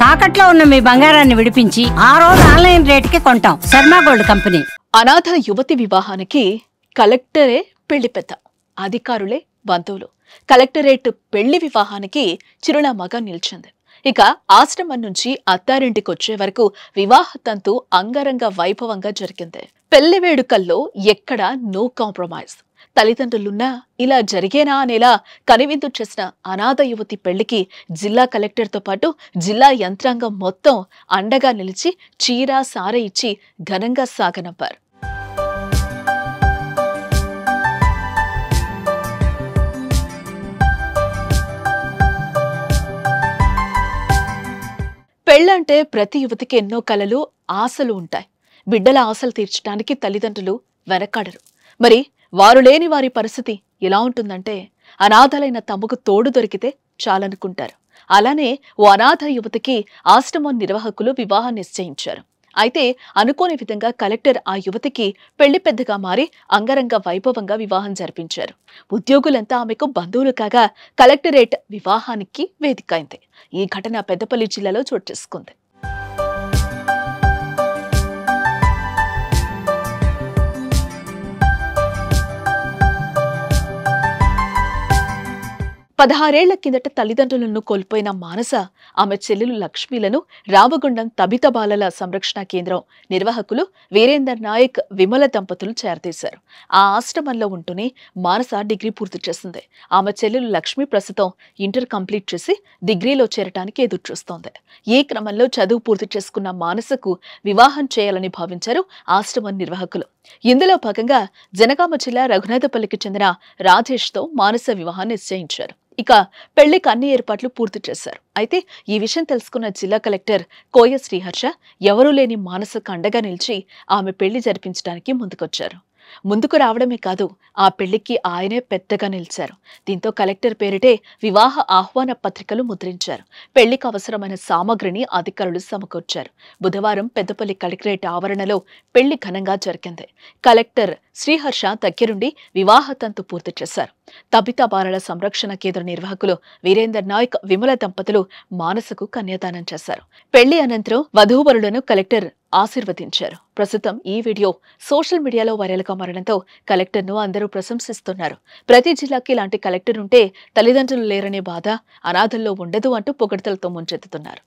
తాకట్లో ఉన్న మీ బంగారాన్ని విడిపించి ఆ రోజు ఆన్లైన్ రేటుకి కొంటాం. Sharma gold company. అనాథ యువతి వివాహానికి కలెక్టరే పెళ్లి పెద్ద, అధికారులే బంధువులు. కలెక్టరేట్ పెళ్లి వివాహానికి చిరునామాగా నిలిచింది. ఇక ఆశ్రమం నుంచి అత్తారింటికి వచ్చే వరకు వివాహ తంతు అంగరంగ వైభవంగా జరిగింది. పెళ్లి వేడుకల్లో ఎక్కడ నో కాంప్రమైజ్. తల్లిదండ్రులున్నా ఇలా జరిగేనా అనేలా కనివిందు చేసిన అనాథ యువతి పెళ్లికి జిల్లా కలెక్టర్తో పాటు జిల్లా యంత్రాంగం మొత్తం అండగా నిలిచి చీర సారె ఇచ్చి ఘనంగా సాగనంపారు. పెళ్ళంటే ప్రతి యువతికి ఎన్నో కలలు, ఆశలు ఉంటాయి. బిడ్డల ఆశలు తీర్చడానికి తల్లిదండ్రులు వెనకాడరు. మరి వారు లేని వారి పరిస్థితి ఎలా ఉంటుందంటే, అనాథలైన తమకు తోడు దొరికితే చాలనుకుంటారు. అలానే ఓ అనాథ యువతికి ఆశ్రమం నిర్వాహకులు వివాహం నిశ్చయించారు. అయితే అనుకోని విధంగా కలెక్టర్ ఆ యువతికి పెళ్లి పెద్దగా మారి అంగరంగ వైభవంగా వివాహం జరిపించారు. ఉద్యోగులంతా ఆమెకు బంధువులు కాగా కలెక్టరేట్ వివాహానికి వేదికైంది. ఈ ఘటన పెద్దపల్లి జిల్లాలో చోటు చేసుకుంది. పదహారేళ్ల కిందట తల్లిదండ్రులను కోల్పోయిన మానస ఆమె చెల్లెలు లక్ష్మీలను రామగుండం తబిత బాలల సంరక్షణ కేంద్రం నిర్వాహకులు వీరేందర్ నాయక్, విమల దంపతులు చేరదీశారు. ఆ ఆశ్రమంలో ఉంటూనే మానస డిగ్రీ పూర్తి చేసింది. ఆమె చెల్లెలు లక్ష్మి ప్రస్తుతం ఇంటర్ కంప్లీట్ చేసి డిగ్రీలో చేరటానికి ఎదురుచూస్తోంది. ఈ క్రమంలో చదువు పూర్తి చేసుకున్న మానసకు వివాహం చేయాలని భావించారు ఆశ్రమం నిర్వాహకులు. ఇందులో భాగంగా జనగామ జిల్లా రఘునాథపల్లికి చెందిన రాజేష్తో మానస వివాహాన్ని నిశ్చయించారు. ఇక పెళ్లికి అన్ని ఏర్పాట్లు పూర్తి చేశారు. అయితే ఈ విషయం తెలుసుకున్న జిల్లా కలెక్టర్ కోయ శ్రీహర్ష ఎవరూ లేని మానసకు అండగా నిలిచి ఆమె పెళ్లి జరిపించడానికి ముందుకు రావడమే కాదు, ఆ పెళ్లికి ఆయనే పెద్దగా నిలిచారు. దీంతో కలెక్టర్ పేరిటే వివాహ ఆహ్వాన పత్రికలు ముద్రించారు. పెళ్లికి అవసరమైన సామగ్రిని అధికారులు సమకూర్చారు. బుధవారం పెద్దపల్లి కలెక్టరేట్ ఆవరణలో పెళ్లి ఘనంగా జరిగింది. కలెక్టర్ శ్రీహర్ష దగ్గరుండి వివాహ తంతు పూర్తి చేశారు. తబితా బాలల సంరక్షణ కేంద్ర నిర్వాహకులు వీరేందర్ నాయక్, విమల దంపతులు మానసకు కన్యాదానం చేశారు. పెళ్లి అనంతరం వధూవరులను కలెక్టర్ ఆశీర్వదించారు. ప్రస్తుతం ఈ వీడియో సోషల్ మీడియాలో వైరల్ గా మారడంతో కలెక్టర్ను అందరూ ప్రశంసిస్తున్నారు. ప్రతి జిల్లాకి ఇలాంటి కలెక్టర్ ఉంటే తల్లిదండ్రులు లేరనే బాధ అనాథల్లో ఉండదు అంటూ పొగడ్తలతో ముంచెత్తుతున్నారు.